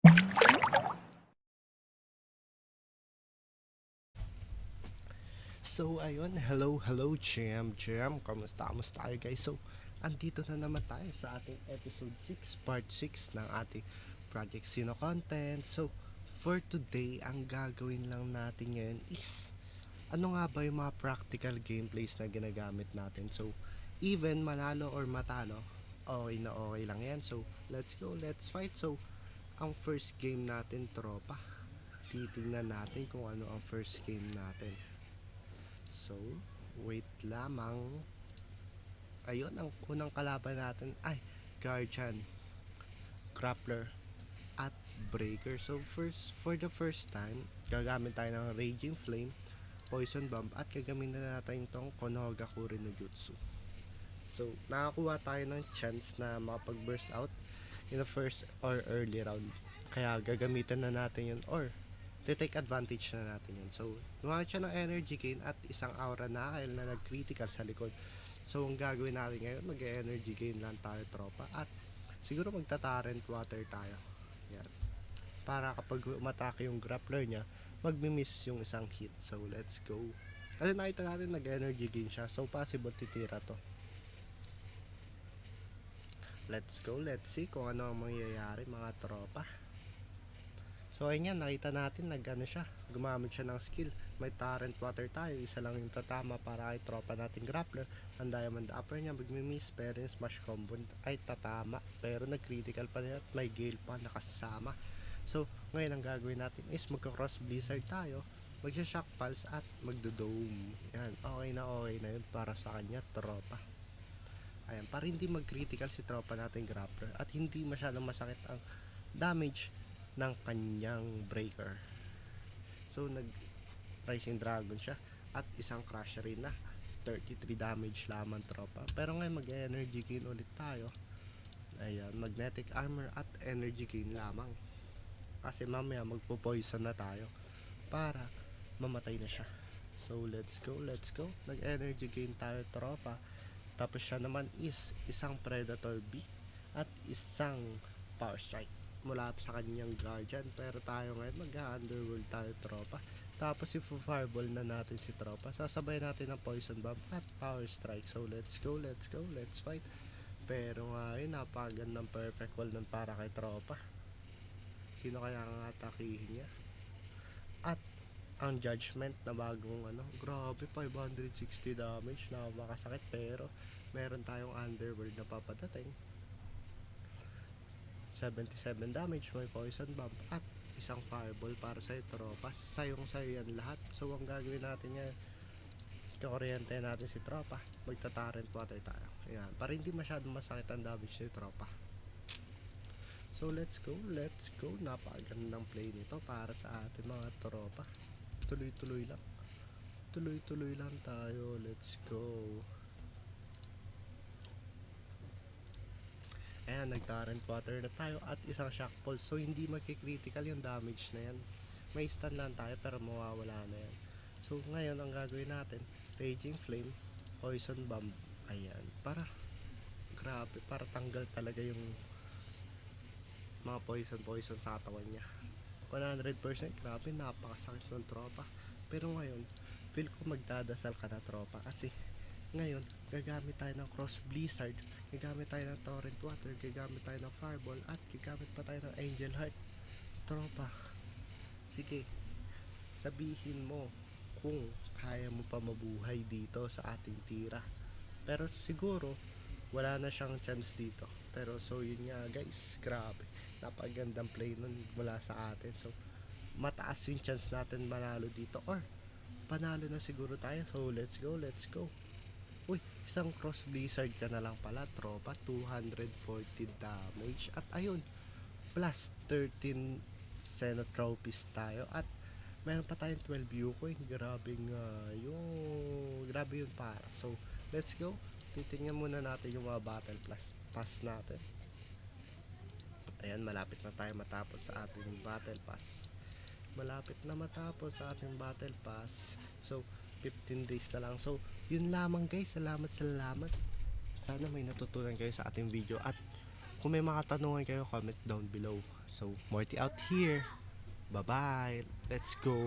So ayun, hello Jam, kamusta tayo guys? So andito na naman tayo sa ating episode 6, part 6 ng ating Project Sino content. So for today, ang gagawin lang natin ngayon is ano nga ba yung mga practical gameplays na ginagamit natin. So even manalo or matalo, okay lang yan. So let's go, let's fight. So ang first game natin, tropa, titingnan natin kung ano ang first game natin. So, wait lamang. Ayun, ang unang kalaban natin ay Guardian, Grappler, at Breaker. So, for the first time, gagamit tayo ng Raging Flame, Poison Bomb, at gagamitin na natin itong Konohagakure no Jutsu. So, nakakuha tayo ng chance na makapag-burst out in the first or early round. Kaya gagamitin na natin yun or take advantage na natin yun. So, gumamit siya ng energy gain at isang aura Nahel na nag-critical sa likod. So, ang gagawin natin ngayon, mag-energy gain lang tayo, tropa. At siguro magta-torrent water tayo. Yan. Para kapag umatake yung grappler niya, magmi-miss yung isang hit. So, let's go. Kasi nakita natin nag-energy gain siya. So, possible titira to. Let's go. Let's see kung ano ang mangyayari, mga tropa. So ayun yan, nakita natin nag-ano siya, gumamit siya ng skill. May torrent water tayo, isa lang yung tatama para kay tropa nating grappler. Ang diamond upper niya magmi-miss, pero yung smash combo ay tatama, pero nag-critical pa rin at may gale pa nakasama. So ngayon ang gagawin natin is magka-cross blizzard tayo, magsha-shock pulse at magdo-dome. Yan, okay na yun para sa kanya, tropa. Ayan, para hindi mag-critical si tropa nating grappler at hindi masyadong masakit ang damage ng kanyang breaker. So nag Rising Dragon siya at isang Crusher rin na 33 damage lamang, tropa. Pero ngayon mag-energy gain ulit tayo. Ayan, magnetic armor at energy gain lamang. Kasi mamaya magpo-poison na tayo para mamatay na siya. So let's go. Nag-energy gain tayo, tropa. Tapos siya naman is isang Predator B at isang Power Strike mula sa kanyang Guardian. Pero tayo ngayon mag-underworld tayo, tropa. Tapos i-fireball na natin si tropa. Sasabay natin ng Poison Bomb at Power Strike. So let's go, let's fight. Pero ngayon napagandang perfect wall nun para kay tropa. Sino kaya ang atakihin niya? At ang Judgment na bagong grabe, 560 damage, nakakasakit. Pero meron tayong underworld na papadating, 77 damage, may poison bomb at isang fireball para sa tropa. Sayong sayo yan lahat. So ang gagawin natin niya, kakuryente natin si tropa, magta-torrent water tayo. Ayan, para hindi masyadong masakit ang damage ni tropa. So let's go. Napakagandang play nito para sa ating mga tropa. Tuloy-tuloy lang tayo. Let's go. Ayan, nag-torrent water na tayo at isang shock pulse. So hindi magki-critical yung damage na yan. May stun lang tayo pero mawawala na yan. So ngayon ang gagawin natin, Raging Flame, Poison Bomb. Ayan, para grabe, para tanggal talaga yung mga poison sa katawan niya. 100%, grabe, napakasakit ng tropa. Pero ngayon, feel ko magdadasal ka na, tropa, kasi ngayon gagamit tayo ng Cross Blizzard, gagamit tayo ng Torrent Water, gagamit tayo ng Fireball, at gagamit pa tayo ng Angel Heart. Tropa, sige, sabihin mo kung kaya mo pa mabuhay dito sa ating tira. Pero siguro wala na siyang chance dito. Pero so yun nga guys, grabe, napagandang play nun mula sa atin. So mataas yung chance natin manalo dito or panalo na siguro tayo. So let's go. Uy, isang Cross Blizzard ka na lang pala, tropa. 240 damage. At ayun, plus 13 Xenotropist tayo. At meron pa tayong 12 Yukoin. Grabe nga yun. Grabe yun para. So, let's go. Titingnan muna natin yung mga battle pass natin. Ayan, malapit na tayo matapos sa ating battle pass. So 15 days na lang. So yun lamang guys, salamat. Sana may natutunan kayo sa ating video. At kung may mga tanungan kayo, comment down below. So, Morty out here. Bye-bye. Let's go.